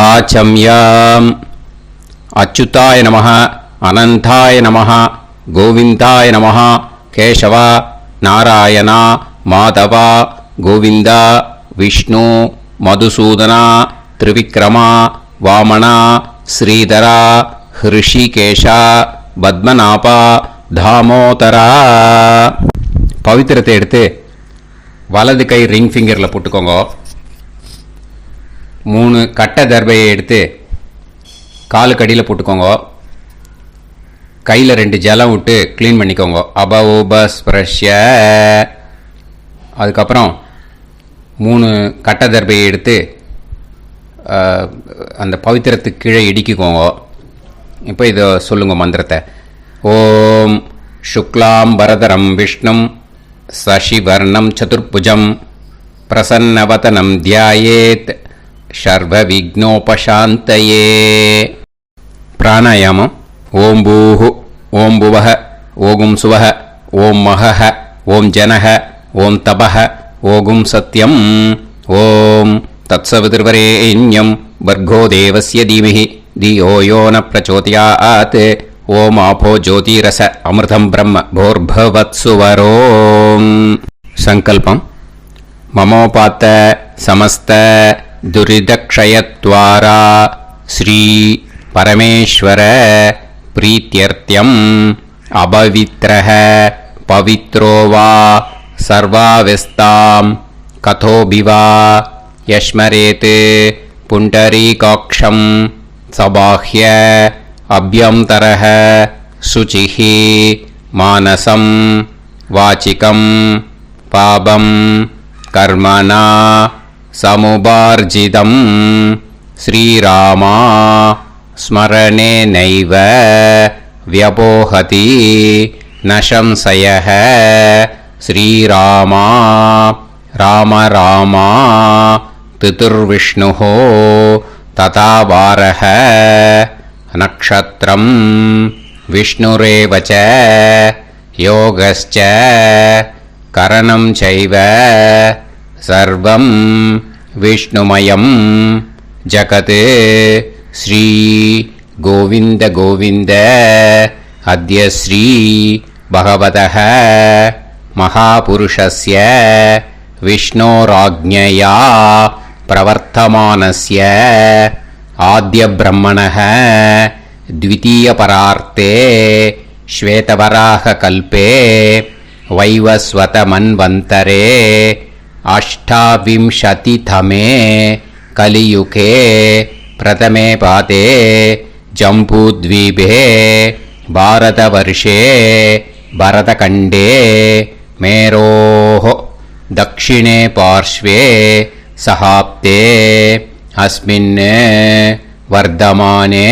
ஆச்சம்யம். அச்சுதாய நமः, அனந்தாய நமः, கோவிந்தாய நமः, கேசவ, நாராயணா, மாதவா, கோவிந்தா, விஷ்ணு, மதுசூதனா, திரிவிக்ரமா, வாமனா, ஸ்ரீதரா, ஹிருஷிகேஷா, பத்மநாபா, தாமோதரா. பவித்திரத்தை எடுத்து வலது கை ரிங் ஃபிங்கரில் போட்டுக்கோங்க. 3 கட்டை தர்பையை எடுத்து காலுக்கடியில் போட்டுக்கோங்க. கையில் 2 ஜலம் விட்டு க்ளீன் பண்ணிக்கோங்க. அபஓபஸ்பிரஷ்ய. அதுக்கப்புறம் 3 கட்டை தர்பையை எடுத்து அந்த பவித்திரத்துக்கு கீழே இடிக்கிக்கோங்க. இப்போ இதை சொல்லுங்க மந்திரத்தை. ஓம் சுக்லாம் வரதரம் விஷ்ணும் சசிவர்ணம் சதுர்புஜம் பிரசன்னவதனம் தியாயேத் சர்வ விக்னோபசாந்தயே. பிராணாயாமம். ஓம் பூஹு, ஓம் புவஹ, ஓகும் சுவஹ, ஓம் மஹஹ, ஓம் ஜனஹ, ஓம் தபஹ, ஓகும் சத்யம். ஓம் தத்சவிதுர்வரேண்யம் வர்கோ தேவஸ்ய தீமஹி தியோ யோ ந பிரச்சோதயாத். ஓம் ஆபோ ஜோதிரச அமிர்தம் பிரம்ம போர்பவத்சுவரோம். சங்கல்பம். மமோபாத்த சமஸ்த துரிதக்ஷயத்வாரா ஸ்ரீ பரமேஸ்வர பிரீத்யர்த்தியம் அபவித்ரஹ பவித்ரோ வா சர்வாவஸ்தாம் கதோபிவா யஸ்மரேத் புண்டரீகாக்ஷம் சபாஹ்ய அப்யந்தரஹ சுசிஹி மானசம் வாச்சிகம் பாபம் கர்மணா சமுபார்ஜிதம் ஸ்ரீராமா ஸ்மரணேனைவ வ்யபோஹதி நசம்சயஹ. ஸ்ரீராமா ராம ராமா பிதுர்விஷ்ணுஹோ ததா வாரஹ. நக்ஷத்ரம் விஷ்ணுரேவச யோகஸ்ச கரணம் சைவ சர்வம் விஷ்ணுமயம் ஜகத். ஸ்ரீ கோவிந்த கோவிந்த அத்ய ஸ்ரீ பகவதः மகாபுருஷஸ்ய விஷ்ணோராஜ்ஞயா பிரவர்த்தமானஸ்ய ஆத்ய பிரம்மணः த்விதீயபரார்த்தே ஸ்வேதவராக கல்பே வைவஸ்வத மன்வந்தரே அஷ்டாவிம்சதிதமே கலியுகே பிரதமே பாதே ஜம்பூத்வீபே பாரதவர்ஷே பரதகண்டே மேரோः தக்ஷிணே பார்ஷ்வே சஹாப்தே அஸ்மின் வர்தமானே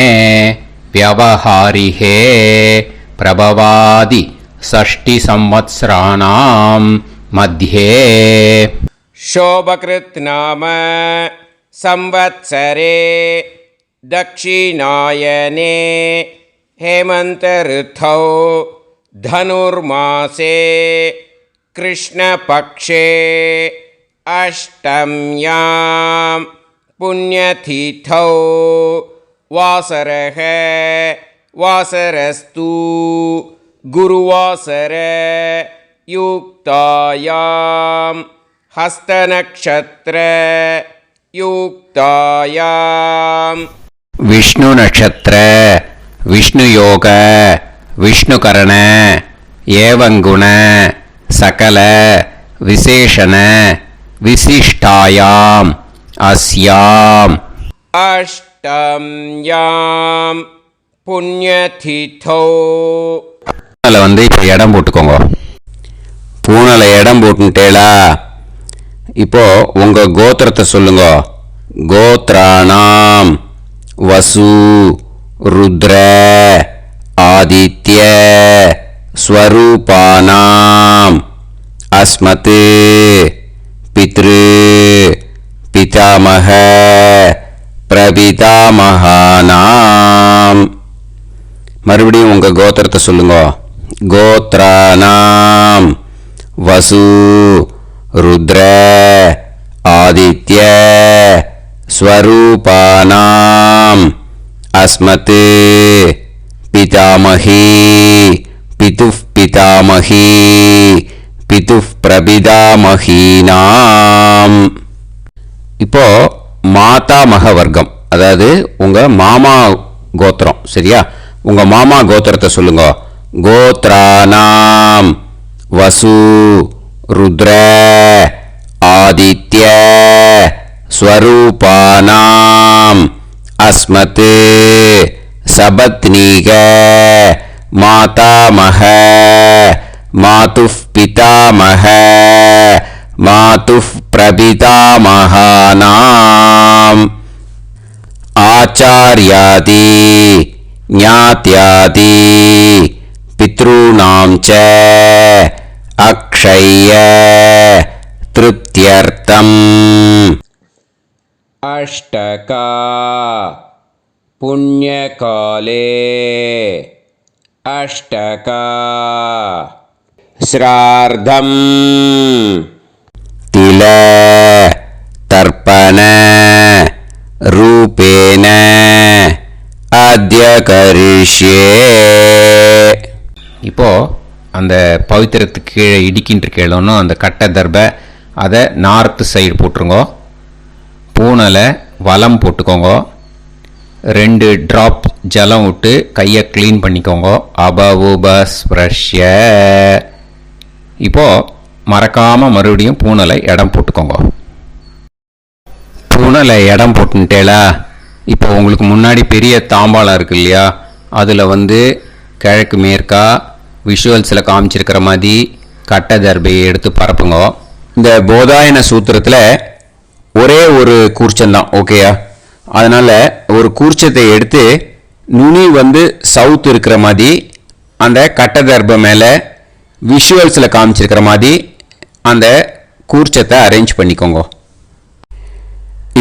व्यवहारिहे प्रभवादि षष्टि संवत्सराणां मध्ये शोभकृत् नाम संवत्सरे दक्षिणायने हेमन्त ऋतौ धनुर्मासे कृष्णपक्षे अष्टम्यां पुण्यतिथौ वासरः वासरस्तु गुरुवासर युक्तायां हस्तनक्षत्र युक्तायां विष्णु नक्षत्र विष्णु योग विष्णुकरण एवं गुण सकल विशेषण विशिष्टायां अस्यां अष्टम्यां पुण्यतिथौ. வந்து இப்போ இடம் போட்டுக்கோங்க. பூனலை இடம் போட்டுட்டேளா? இப்போ உங்க கோத்திரத்தை சொல்லுங்க. கோத்ராணாம் வசு ருத்ர ஆதித்ய ஸ்வரூபானாம் அஸ்மத் பித்ரு பிதாமக பிரபிதாமகானாம். மறுபடியும் உங்க கோத்திரத்தை சொல்லுங்க. கோத்ராணாம் வசு ருத்ர ஆதித்ய स्वरूपानाम् अस्मत् पितामही पितुः पितामही पितुः प्रपितामहीनाम्. இப்போ மாதாமக வர்க்கம், அதாவது உங்க மாமா கோத்திரம். சரியா? உங்க மாமா கோத்திரத்தை சொல்லுங்க. கோத்ரானாம் வசு ருத்ர ஆதித்ய ஸ்வரூபானாம் அஸ்மத் சபத்னீக மாதாமக மாதுஃப் பிதாமக மாதுஃப் பிரபிதாமகானாம் ஆச்சார்யாதி ஞாத்யாதி பித்ருணாம் ச அக்ஷய திருப்தியர்த்தம். अष्टका पुण्यकाले अष्टका श्रार्धम् तिल तर्पण रूपेण अद्य करिष्ये. இப்போ அந்த பவித்திரத்துக்கு கீழே இடிக்கின்ற கீழே அந்த கட்டை தர்பை அதை நார்த்து சைடு போட்டுருங்கோ. பூனலை வலம் போட்டுக்கோங்க. 2 ட்ராப் ஜலம் விட்டு கையை க்ளீன் பண்ணிக்கோங்க. அபவுபஸ்ப்ரஷ்ய. இப்போ மறக்காமல் மறுபடியும் பூனலை இடம் போட்டுக்கோங்க. பூனலை இடம் போட்டுட்டேலா. இப்போ உங்களுக்கு முன்னாடி பெரிய தாம்பாளம் இருக்கு இல்லையா, அதில் கிழக்கு மேற்கா விஷுவல்ஸில் காமிச்சிருக்கிற மாதிரி கட்டை தர்பையை எடுத்து பரப்புங்க. இந்த போதாயன சூத்திரத்தில் ஒரே ஒரு கூர்ச்சந்தான். ஓகேயா? அதனால் ஒரு கூர்ச்சத்தை எடுத்து நுனி சவுத் இருக்கிற மாதிரி அந்த கட்டை தர்பை மேலே விஷுவல்ஸில் காமிச்சிருக்கிற மாதிரி அந்த கூர்ச்சத்தை அரேஞ்ச் பண்ணிக்கோங்க.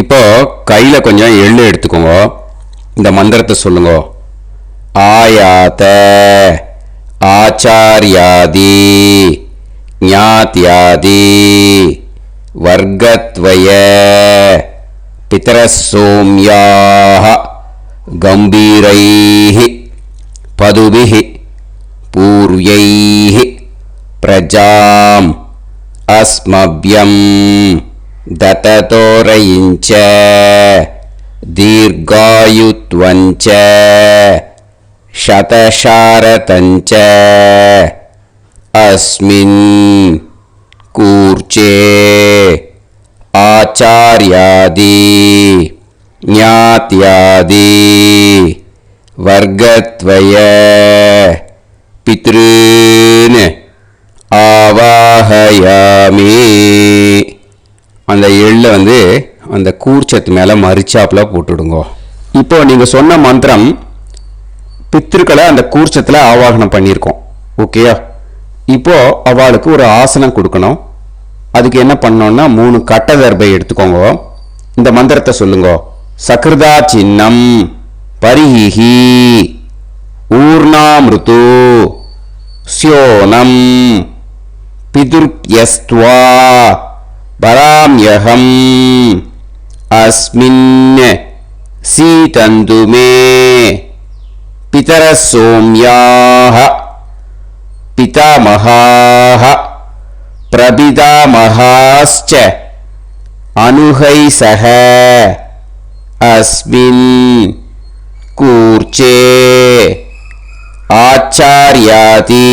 இப்போ கையில் கொஞ்சம் எள்ளு எடுத்துக்கோங்க. இந்த மந்திரத்தை சொல்லுங்க. ஆயாத ஆச்சார்யாதி ஞாத்யாதி வர்கத்வய பிதரசோம்யாஹ கம்பீரைஹ பதுபிஹ பூர்வைஹ பிரஜாம் அஸ்மவ்யம் தததோரயிஞ்ச தீர்காயுத்வஞ்ச शतशारतञ्च अस्मिन् कूर्चे आचार्यादि ज्ञात्यादि वर्गत्वय पितॄन् ஆவாஹயாமி. அந்த எள்ளை அந்த கூர்ச்சத்து மேலே மரிச்சாப்பில் போட்டுடுங்க. இப்போ நீங்கள் சொன்ன மந்திரம் பித்திருக்களை அந்த கூர்ச்சத்தில் ஆவாகனம் பண்ணியிருக்கோம். ஓகேயா? இப்போ அவளுக்கு ஒரு ஆசனம் கொடுக்கணும். அதுக்கு என்ன பண்ணோம்னா 3 கட்டை தர்பை எடுத்துக்கோங்க. இந்த மந்திரத்தை சொல்லுங்க. சக்ருதா சின்னம் பரிஹி ஊர்ணாமிருத்து ஸ்யோனம் பிதுர்யஸ்த்வா பராம்யகம் அஸ்மின் சீதந்துமே பிதரசோம்யாஹ பிதாமகாஹ பிரபிதாமகாஸ்ச அனுகைசஹ அஸ்மின் கூர்ச்சே ஆச்சார்யாதி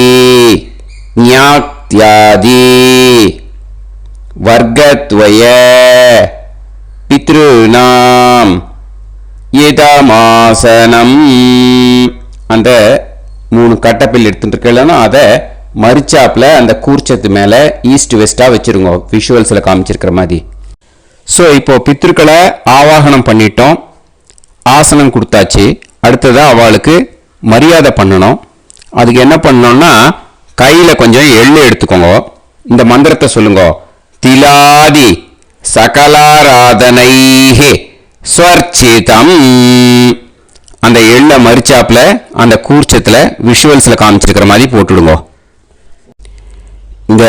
ஞாத்யாதி வர்கத்வய பித்ருணாம் இதமாசனம். அந்த 3 கட்டப்பில் எடுத்துட்டு இருக்கலன்னா அதை மரிச்சாப்பில் அந்த கூர்ச்சத்து மேலே ஈஸ்ட் வெஸ்ட்டாக வச்சுருங்க, விஷுவல்ஸில் காமிச்சிருக்கிற மாதிரி. ஸோ இப்போ பித்ருக்களை ஆவாகனம் பண்ணிட்டோம், ஆசனம் கொடுத்தாச்சு. அடுத்ததாக அவளுக்கு மரியாதை பண்ணணும். அதுக்கு என்ன பண்ணணும்னா கையில் கொஞ்சம் எள்ளு எடுத்துக்கோங்க. இந்த மந்திரத்தை சொல்லுங்க. திலாதி சகலாராதனைஹே ஸ்வர்ச்சிதம். அந்த எள்ளை மரிச்சாப்பில் அந்த கூர்ச்சத்தில் விஷுவல்ஸில் காமிச்சிருக்கிற மாதிரி போட்டுடுங்க. இந்த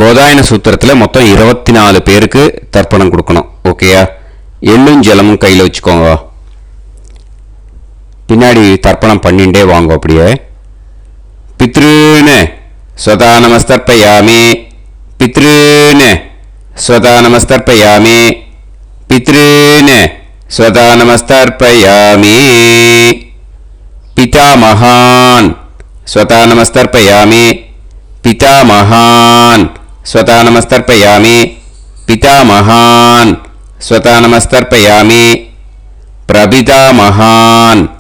போதாயன சூத்திரத்தில் மொத்தம் 24 பேருக்கு தர்ப்பணம் கொடுக்கணும். ஓகேயா? எள்ளும் ஜலமும் கையில் வச்சுக்கோங்க. பின்னாடி தர்ப்பணம் பண்ணிண்டே வாங்க. அப்படியே பித்ருன்னு ஸ்வதா நமஸ்தர்ப்பயாமி, பித்ருன்னு ஸ்வதா நமஸ்தர்ப்பயாமி, பித்ருன்னு ஸ்வதா நமஸ்தர்ப்பயாமி. பிதாமகான் ஸ்வதா நமஸ்தர்ப்பயாமி, பிதாமகான் ஸ்வதா நமஸ்தர்ப்பயாமி, பிதாமகான் ஸ்வதா நமஸ்தர்ப்பயாமி. பிரபிதாமகான்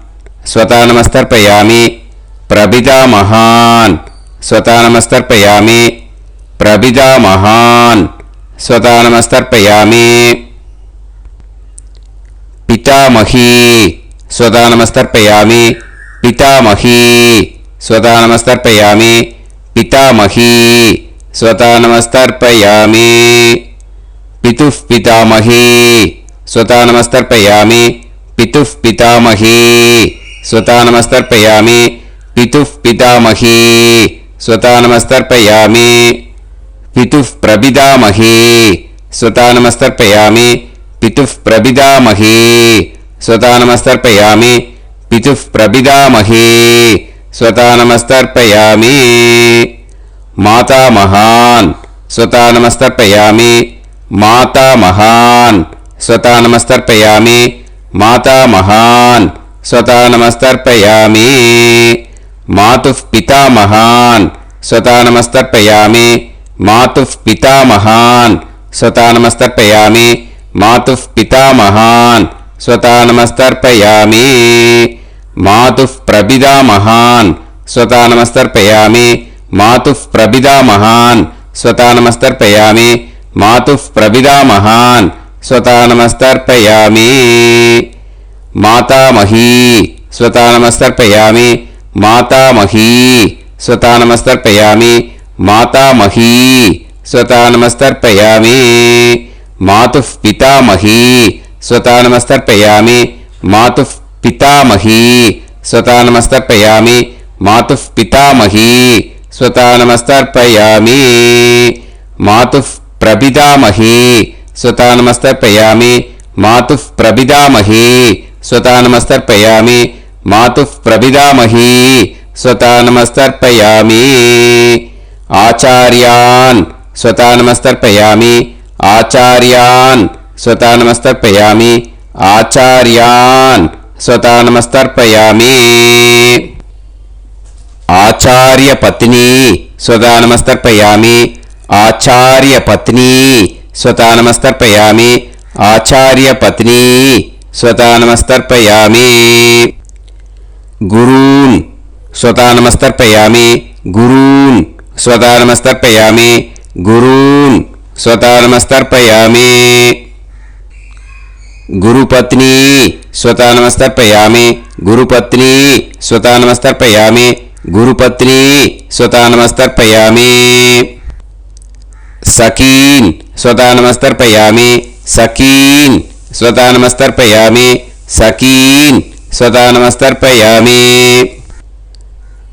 ஸ்வதா நமஸ்தர்ப்பயாமி, பிரபிதாமகான் ஸ்வதா நமஸ்தர்ப்பயாமி, பிரபிதாமகான் ஸ்வதா நமஸ்தர்ப்பயாமி. பிதாமகி ஸ்வதா நமஸ்தர்ப்பயாமி, பிதாமகி ஸ்வதா நமஸ்தர்ப்பயாமி, பிதாமகி ஸ்வதா நமஸ்தர்ப்பயாமி. பிதுः பிதாமகி ஸ்வதா நமஸ்தர்ப்பயாமி, பிதுः பிதாமகி ஸ்வதா நமஸ்தர்ப்பயாமி, பிதுः பிதாமகி ஸ்வதா நமஸ்தர்ப்பயாமி. பிதுः பிரபிதாமகி ஸ்வதா நமஸ்தர்ப்பயாமி, பிதுः பிரபிதாமகி ஸ்வதா நமஸ்தர்ப்பயாமி, பிதுः பிரபிதாமகி ஸ்வதா நமஸ்தர்ப்பயாமி. மாதாமகான் ஸ்வதா நமஸ்தர்ப்பயாமி, மாதாமகான் ஸ்வதா நமஸ்தர்ப்பயாமி, மாதாமகான் ஸ்வதா நமஸ்தர்ப்பயாமி. மாதுः பிதாமகான் ஸ்வதா நமஸ்தர்ப்பயாமி, மாதுः பிதாமகான் ஸ்வதா நமஸ்தர்ப்பயாமி, மாதுः பிதாமகான் ஸ்வதா நமஸ்தர்ப்பயாமி. மாதுः பிரபிதாமகான் ஸ்வதா நமஸ்தர்ப்பயாமி, மாதுः பிரபிதாமகான் ஸ்வதா நமஸ்தர்ப்பயாமி, மாதுः பிரபிதாமகான் ஸ்வதா நமஸ்தர்ப்பயாமி. மாதாமகி ஸ்வதா நமஸ்தர்ப்பயாமி, மாதாமகி ஸ்வதா நமஸ்தர்ப்பயாமி, மாதாமகி ஸ்வதா நமஸ்தர்ப்பயாமி. மாதுः பிதாமகி ஸ்வதா நமஸ்தர்ப்பயாமி, மாதுः பிதாமகி ஸ்வதா நமஸ்தர்ப்பயாமி, மாதுः பிதாமகி ஸ்வதா நமஸ்தர்ப்பயாமி. மாதுः பிரபிதாமகி ஸ்வதா நமஸ்தர்ப்பயாமி, மாதுः பிரபிதாமகி ஸ்வதா நமஸ்தர்ப்பயாமி, மாதுः பிரபிதாமகி ஸ்வதா நமஸ்தர்ப்பயாமி. ஆச்சார்யான் ஸ்வதா நமஸ்தர்ப்பயாமி, ஆச்சார்யான் ஸ்வதா நமஸ்தர்ப்பயாமி, ஆச்சார்யான் ஸ்வதா நமஸ்தர்ப்பயாமி. ஆச்சார்ய பத்னி ஸ்வதா நமஸ்தர்ப்பயாமி, ஆச்சார்ய பத்னி ஸ்வதா நமஸ்தர்ப்பயாமி, ஆச்சார்ய பத்னி ஸ்வதா நமஸ்தர்ப்பயாமி. குரூன் ஸ்வதா நமஸ்தர்ப்பயாமி, குரூன் ஸ்வதா நமஸ்தர்ப்பயாமி, குரூன் ஸ்வதா நமஸ்தர்ப்பயாமி. गुरुपत्नी स्वता नमस्तर्पयामि, गुरुपत्नी स्वता नमस्तर्पयामि, गुरुपत्नी स्वता नमस्तर्पयामि. सकीन स्वता नमस्तर्पयामि, सकीन स्वता नमस्तर्पयामि, सकीन स्वता नमस्तर्पयामि.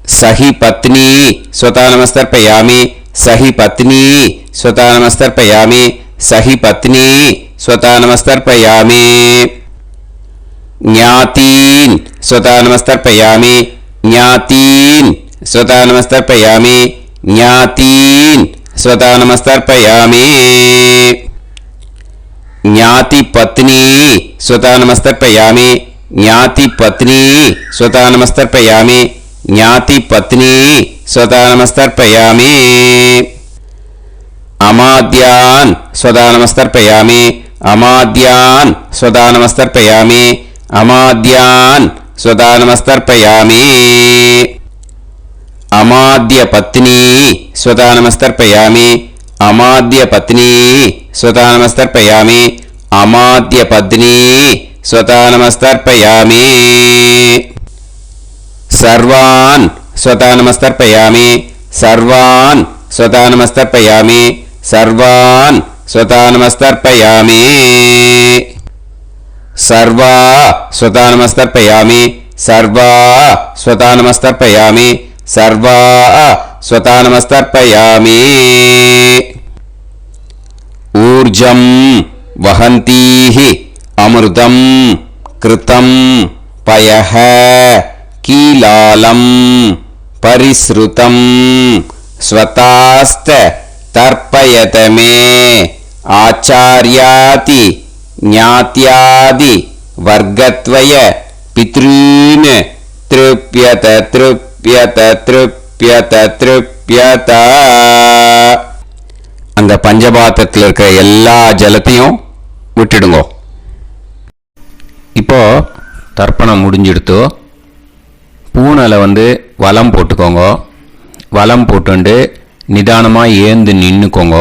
सही पत्नी स्वता नमस्तर्पयामि, सही पत्नी स्वता नमस्तर्पयामि, सही पत्नी स्वता नमस्तर्पयामि. ज्ञातीन स्वता नमस्तर्पयामि, ज्ञातीन स्वता नमस्तर्पयामि, ज्ञातीन स्वता नमस्तर्पयामि. ज्ञाति पत्नी स्वता नमस्तर्पयामि, ज्ञाति पत्नी स्वता नमस्तर्पयामि, ज्ञाति पत्नी स्वता नमस्तर्पयामि. अमाद्यान स्वता नमस्तर्पयामि, अमाद्यान स्वता नमस्तर्पयामि, अमाद्यान स्वता नमस्तर्पयामि. अमाद्य पत्नी स्वता नमस्तर्पयामि, अमाद्य पत्नी स्वता नमस्तर्पयामि, अमाद्य पत्नी स्वता नमस्तर्पयामि. सर्वान् स्वता नमस्तर्पयामि, सर्वान् स्वता नमस्तर्पयामि, सर्वान् स्वता नमस्तर्पयामि. सर्वा स्वता नमस्तर्पयामि, सर्वा स्वता नमस्तर्पयामि, सर्वा स्वता नमस्तर्पयामि. ऊर्जं वहन्तीः அமிர்தம் கிருதம் பயஹ கீலாலம் பரிஸ்ருதம் ஸ்வதாஸ்த தர்ப்பயதமே ஆச்சார்யாதி ஞாத்யாதி வர்க்கத்வய பித்ரீன் த்ருப்யத த்ருப்யத த்ருப்யத த்ருப்யத. அந்த பஞ்சபாத்திரத்தில் இருக்கிற எல்லா ஜலத்தையும் விட்டுடுங்கோ. இப்போ தர்ப்பணம் முடிஞ்சிடுத்தோ பூனலை வலம் போட்டுக்கோங்க. வலம் போட்டுண்டு நிதானமாக ஏந்து நின்றுக்கோங்க.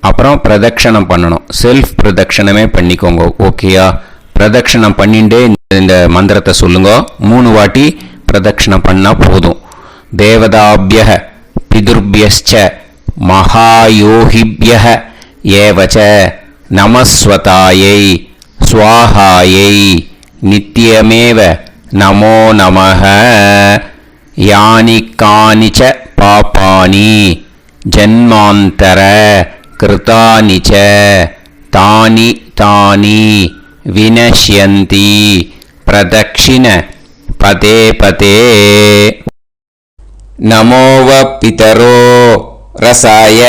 அப்புறம் பிரதட்சணம் பண்ணணும். செல்ஃப் பிரதட்சணமே பண்ணிக்கோங்க. ஓகேயா? பிரதட்சணம் பண்ணிண்டே இந்த மந்திரத்தை சொல்லுங்க. 3 வாட்டி பிரதட்சணம் பண்ணால் போதும். தேவதாபிய பிதுர்பியஸ்ச மகாயோகிபிய ஏவச்ச நமஸ்வதாயை ஸ்வாஹாயை நித்யமேவ நமோ நமஹ. யானி கானிச்ச பாபானி ஜன்மாந்தர கிருதானி ச தானி தானி வினஷ்யந்தி பிரதக்ஷிண பதே பதே. நமோவ பிதரோ ரசாய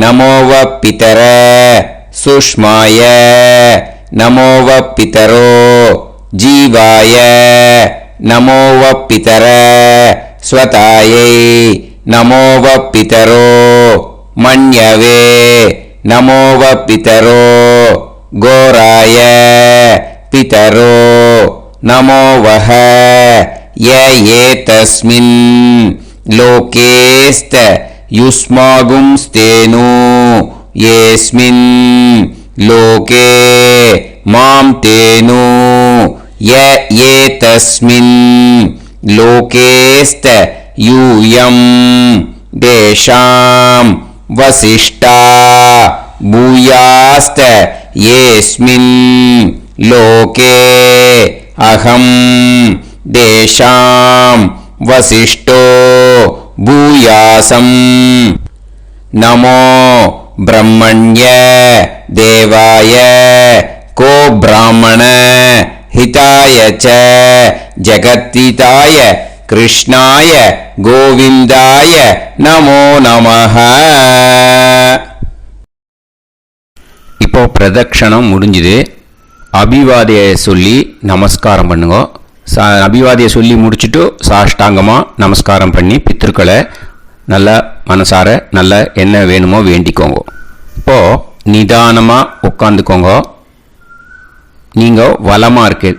நமோவ பிதர சுஷ்மாய நமோவ பிதரோ ஜீவாய நமோவ பிதர ஸ்வதாயை நமோவ பிதரோ மன்யவே நமோவ பிதரோ கோராய பிதரோ நமோவஹ ய ஏதஸ்மின் லோகேஸ்த யுஸ்மாகும்ஸ்தேனு ஏஸ்மின் லோகே மாம் தேனு ய ஏதஸ்மின் லோகேஸ்த யூயம் தேஷாம் வசிஷ்டா பூயாஸ்த ஏஸ்மின் லோகே அகம் தேஷாம் வசிஷ்டோ பூயாசம். நமோ பிரம்மண்ய தேவாய கோ பிராமண ஹிதாய ச ஜகத்ஹிதாய கிருஷ்ணாய கோவிந்தாய நமோ நமஹ. இப்போ பிரதட்சணம் முடிஞ்சுது. அபிவாதியை சொல்லி நமஸ்காரம் பண்ணுங்க. அபிவாதியை சொல்லி முடிச்சுட்டு சாஷ்டாங்கமாக நமஸ்காரம் பண்ணி பித்திருக்களை நல்லா மனசார நல்லா என்ன வேணுமோ வேண்டிக்கோங்க. இப்போது நிதானமாக உட்காந்துக்கோங்க. நீங்கள் வலமாக இருக்கு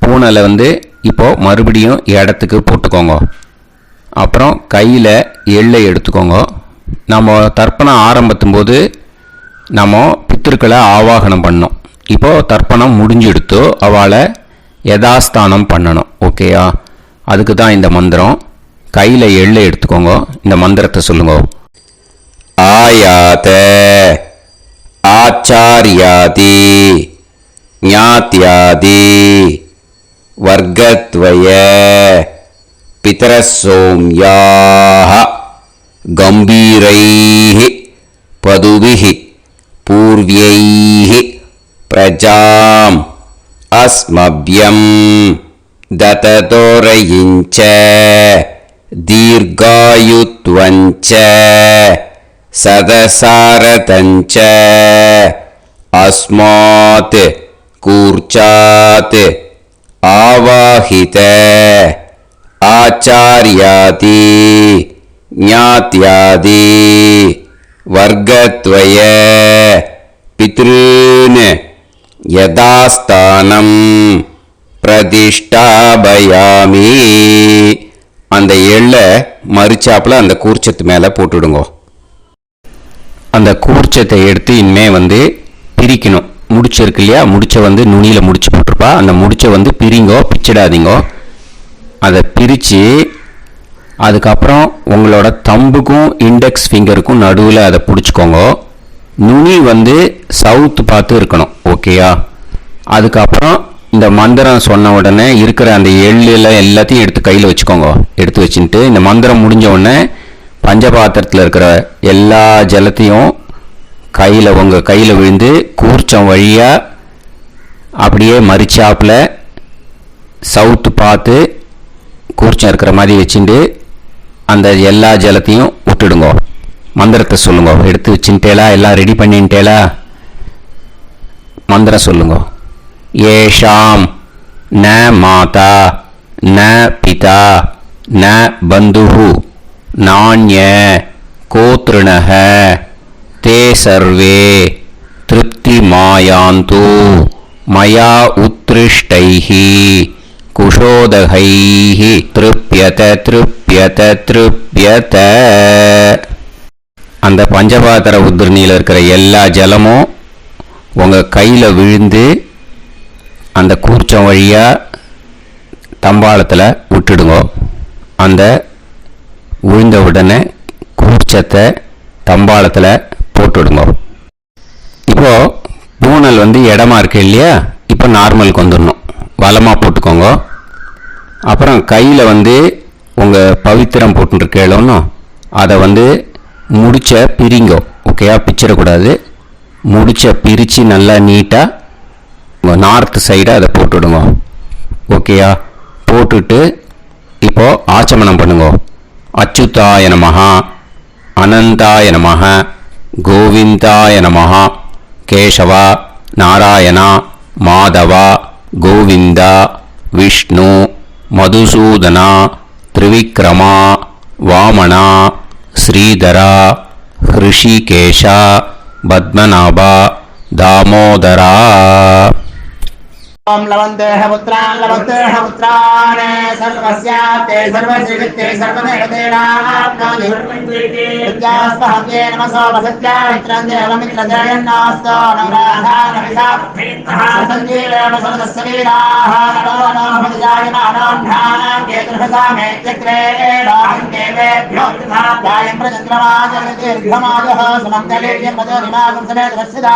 பூனலை இப்போது மறுபடியும் இடத்துக்கு போட்டுக்கோங்க. அப்புறம் கையில் எள்ளை எடுத்துக்கோங்க. நம்ம தர்ப்பணம் ஆரம்பிக்கும் போது நம்ம பித்திருக்களை ஆவாகனம் பண்ணோம். இப்போது தர்ப்பணம் முடிஞ்செடுத்து அவளை யதாஸ்தானம் பண்ணணும். ஓகேயா? அதுக்கு தான் இந்த மந்திரம். கையில் எள்ளை எடுத்துக்கோங்க. இந்த மந்திரத்தை சொல்லுங்க. ஆயாத ஆச்சாரியாதி ஞாத்யாதி வர்க்கத்வய பிதரசோம்யாஹ கம்பீரைஹி பதுபிஹி பூர்வ்யைஹி பிரஜாம் அஸ்மப்யம் தததோரயிஞ்ச தீர்காயுத்வஞ்ச சதசாரதஞ்ச அஸ்மாத் கூர்ச்சாத் ஆவாஹித ஆச்சார்யாதி ஞாத்யாதி வர்க்கத்வய பித்ருன் யதாஸ்தானம் பிரதிஷ்டாபயாமி. அந்த எள்ளை மறிச்சாப்புல அந்த கூர்ச்சத்து மேலே போட்டுடுங்க. அந்த கூர்ச்சத்தை எடுத்து இனிமே பிரிக்கணும். முடிச்சிருக்கு இல்லையா? முடிச்ச நுனியில் முடிச்சு போட்டிருப்பா. அந்த முடிச்ச பிரிங்கோ, பிச்சிடாதீங்கோ. அதை பிரித்து அதுக்கப்புறம் உங்களோட தம்புக்கும் இண்டெக்ஸ் ஃபிங்கருக்கும் நடுவில் அதை பிடிச்சிக்கோங்க. நுனி சவுத்து பார்த்து இருக்கணும். ஓகேயா? அதுக்கப்புறம் இந்த மந்திரம் சொன்ன உடனே இருக்கிற அந்த எள்ளில் எல்லாத்தையும் எடுத்து கையில் வச்சுக்கோங்க. எடுத்து வச்சுட்டு இந்த மந்திரம் முடிஞ்ச உடனே பஞ்சபாத்திரத்தில் இருக்கிற எல்லா ஜலத்தையும் உங்கள் கையில் விழுந்து கூர்ச்சம் வழியாக அப்படியே மறிச்சாப்பில் சவுத்து பார்த்து கூர்ச்சம் இருக்கிற மாதிரி வச்சுட்டு அந்த எல்லா ஜலத்தையும் விட்டுடுங்க. மந்திரத்தை சொல்லுங்க. எடுத்து வச்சுட்டேலா? எல்லாம் ரெடி பண்ணிட்டேலா? மந்திரம் சொல்லுங்க. ஏஷாம் ந மாதா ந பிதா ந பந்துஹு நாண்ய கோத்ருணஹ தே சர்வே திருப்தி மாயாந்து மயா உத்ருஷ்டைஹி குஷோதகைஹி திருப்யத திருப்யத திருப்யத. அந்த பஞ்சபாத்திர உத்ரணியில் இருக்கிற எல்லா ஜலமும் உங்கள் கையில் விழுந்து அந்த கூர்ச்சம் வழியாக தம்பாளத்தில் விட்டுடுங்க. அந்த விழுந்த உடனே கூர்ச்சத்தை தம்பாளத்தில் போட்டுடுங்க. இப்போது பூனல் இடமா இருக்கு இல்லையா? இப்போ நார்மலுக்கு வந்துடணும். வலமாக போட்டுக்கோங்க. அப்புறம் கையில் உங்கள் பவித்திரம் போட்டுருக்கேளோன்னு அதை முடிச்ச பிரிங்கோ. ஓகேயா? பிச்சிடக்கூடாது. முடிச்ச பிரித்து நல்லா நீட்டாக உங்கள் நார்த் சைடை அதை போட்டுவிடுங்க. ஓகேயா? போட்டுட்டு இப்போது ஆச்சமனம் பண்ணுங்க. அச்சுதாய நமஹ அனந்தாய நமஹ கோவிந்தாய நமஹ கேசவா நாராயணா மாதவா கோவிந்தா விஷ்ணு மதுசூதனா திரிவிக்ரமா வாமனா ஸ்ரீதரா ஹிருஷிகேஷா பத்மநாபா தாமோதரா. ओम लवन्तेह पुत्रान् सर्वस्याते सर्वश्रीवित्ते सर्वदेवतेनाप्नोति विद्यास्पहव्ये नमसो वसत्या मित्रं देवमित्रजयन्नास्तो नवराधानविषा सञ्जीवेम समदस्सवीराः नमो नमः जायमानां केतुर्भसामे चक्रे देवेभ्यो जायं प्रचन्द्रमाजलदीर्घमाजः समन्तलेयं मदोनिमागं समेत वत्सदा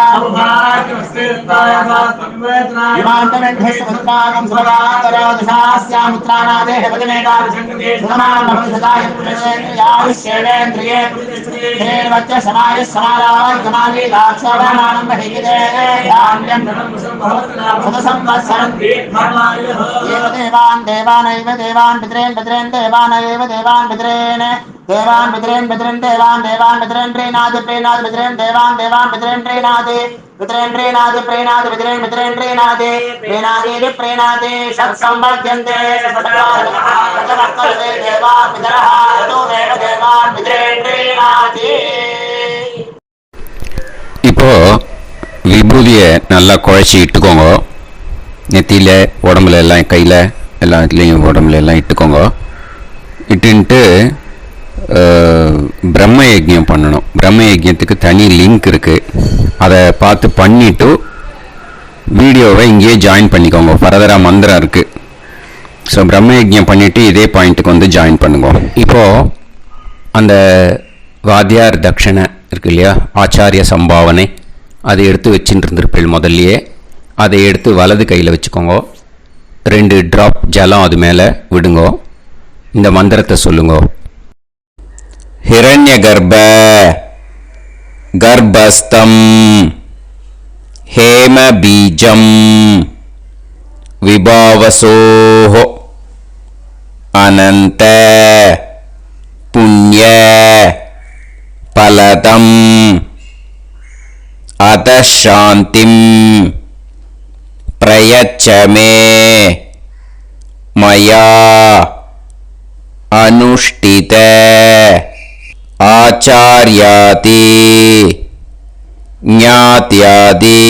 विमानमेध्यस्वत्रागं सुभगान्तरादशास्यामुत्रानादेह वदनेताभिषङ्कृते सुधमानमभिषदाय पुरुषेन्द्रियाविश्येवेन्द्रिये धेर्वच्च समायः समाराय कमाली दाक्षावानानं महिगिदे धान्यं सुदसंवत्सरं एव देवान् पितरेन् देवानैव देवान् पितरेन् देवान् पितरेन् प्रीणादि पितरेन् देवान् पितरेन् प्रीणादि प्रीणादि षट्संवर्ध्यन्ते देवान् पितरः देवान् पितरेन् प्रीणादि. இப்போ விபூதியை நல்லா குழைச்சி இட்டுக்கோங்க. நெத்தியில் உடம்புல எல்லாம் கையில் எல்லா இதுலேயும் உடம்புல எல்லாம் இட்டுக்கோங்க. இட்டுன்ட்டு பிரம்ம யஜ்யம் பண்ணணும். பிரம்ம யஜ்யத்துக்கு தனி லிங்க் இருக்குது. அதை பார்த்து பண்ணிவிட்டு வீடியோவை இங்கேயே ஜாயின் பண்ணிக்கோங்க. ஃபர்தராக மந்திரம் இருக்குது. ஸோ பிரம்ம யஜ்யம் பண்ணிவிட்டு இதே பாயிண்ட்டுக்கு ஜாயின் பண்ணுங்க. இப்போது அந்த வாத்தியார் தட்சணை இருக்கு இல்லையா, ஆச்சாரிய சம்பாவனை, அதை எடுத்து வச்சுட்டு இருந்திருப்பேன் முதல்லையே. அதை எடுத்து வலது கையில் வச்சுக்கோங்க. 2 ட்ராப் ஜலம் அது மேலே விடுங்க. இந்த மந்திரத்தை சொல்லுங்க. ஹிரண்ய கர்ப்ப கர்ப்பஸ்தம் ஹேம பீஜம் விபாவசோஹ அனந்த புண்ணிய பலதம் அதசாந்திம் பிரயச்சமே மயா அனுஷ்டித ஆச்சார்யாதி ஞாத்யாதி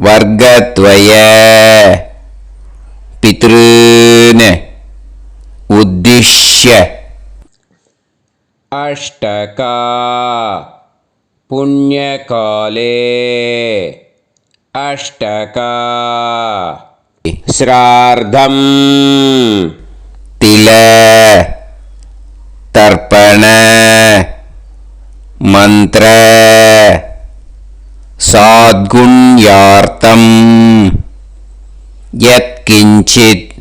வர்க்கத்வய பித்ருன் உத்திஷ்ய அஷ்டகா புண்ணியகாலே அஷ்டகா ஸ்ரார்த்தம் தில தர்ப்பண மந்திர சாத்குண்யார்த்தம் யத்கிஞ்சித்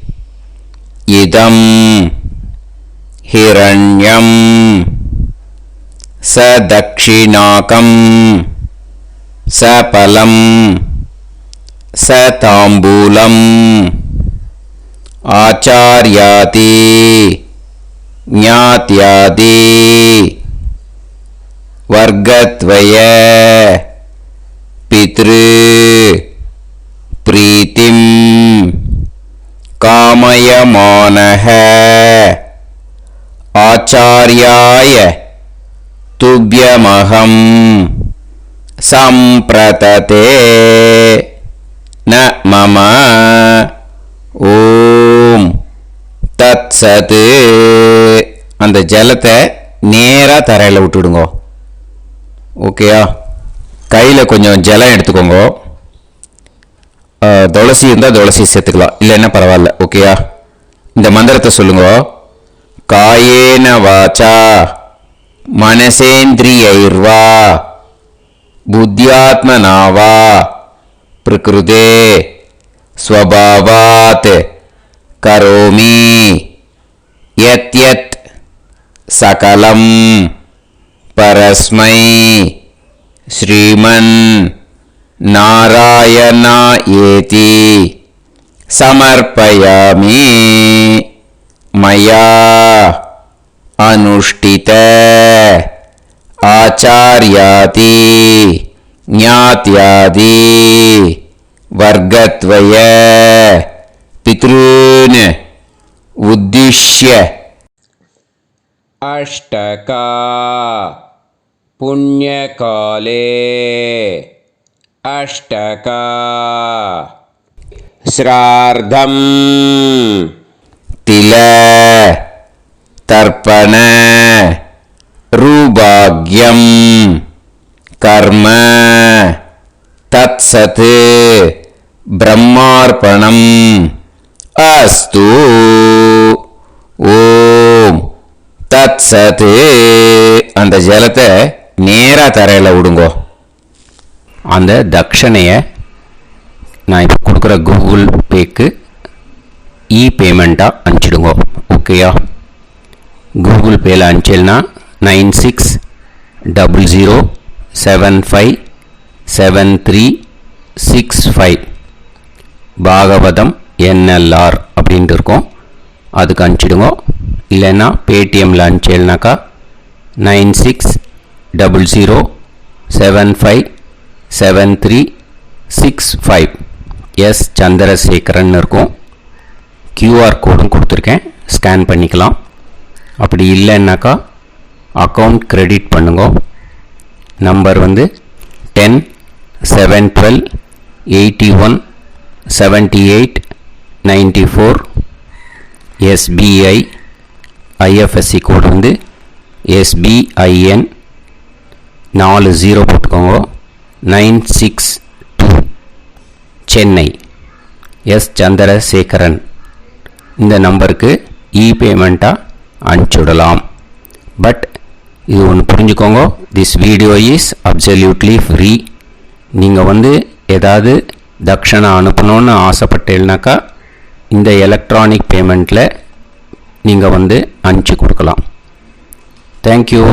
இதம் ஹிரண்யம் சதக்ஷிணாகம் சபலம் சதாம்பூலம் ஆச்சார்யாதி ஞாத்யாதி வர்க்கத்வய பித்ரு பிரீத்திம் காமயமானஹ ஆச்சார்யாய துப்யமஹம் சம்பிரததே ந மம ஓம் தத்சத். அந்த ஜலத்தை நேராக தரையில் விட்டுடுங்க. ஓகேயா? கையில் கொஞ்சம் ஜலம் எடுத்துக்கோங்க. துளசி இருந்தால் துளசி சேர்த்துக்கலாம், இல்லைன்னா பரவாயில்ல. ஓகேயா? இந்த மந்திரத்தை சொல்லுங்க. காயேன வாச்சா மனசேந்திரியைர்வா புத்தியாத்மனாவா பிரகிருதே ஸ்வபாவாத் கரோமி யத் யத் சகலம் பரஸ்மை ஸ்ரீமன் நாராயணா ஏதி சமர்ப்பயாமி மயா அனுஷ்டித ஆச்சார்யாதி ஞாத்யாதி வர்க்கத்வய பித்ருன் உத்திஷ்ய அஷ்டகா புண்ணியகாலே அஷ்டகா ஸ்ரார்த்தம் தில தர்ப்பண ரூபாக்யம் கர்ம தத்சத் பிரம்மார்ப்பணம் அஸ்து. ஓம் தத்சத். அந்த ஜலத்தை நேராக தரையில் விடுங்கோ. அந்த தட்சணையை நான் இப்போ கொடுக்குற கூகுள் பேக்கு பேமெண்ட்டாக அனுப்பிச்சிடுங்க. ஓகேயா? கூகுள் பேயில் அனுப்பிச்சல்னா 9600757365 பாகவதம் NLR அப்படின்ட்டு இருக்கும். அதுக்கு அனுப்பிச்சிடுங்க. இல்லைன்னா பேடிஎம்மில் அனுப்பிச்சல்னாக்கா 9600757365 எஸ் சந்திரசேகரன் இருக்கும். QR கோடும் கொடுத்துருக்கேன், ஸ்கேன் பண்ணிக்கலாம். அப்படி இல்லைன்னாக்கா அக்கௌண்ட் கிரெடிட் பண்ணுங்க. நம்பர் வந்து 10-7-12-81-78-94. SBI IFSC கோடு வந்து SBIN 40 போட்டுக்கோங்க. 962 சென்னை. எஸ் சந்திரசேகரன். இந்த நம்பருக்கு பேமெண்ட்டாக அனுப்பிச்சுடலாம். பட் இது ஒன்று புரிஞ்சுக்கோங்க, this video is absolutely free. நீங்கள் வந்து ஏதாவது தட்சணை அனுப்பணுன்னு ஆசைப்பட்டேன்னாக்கா இந்த எலக்ட்ரானிக் பேமெண்ட்டில் நீங்கள் வந்து அனுப்பிச்சி கொடுக்கலாம். தேங்க்யூ.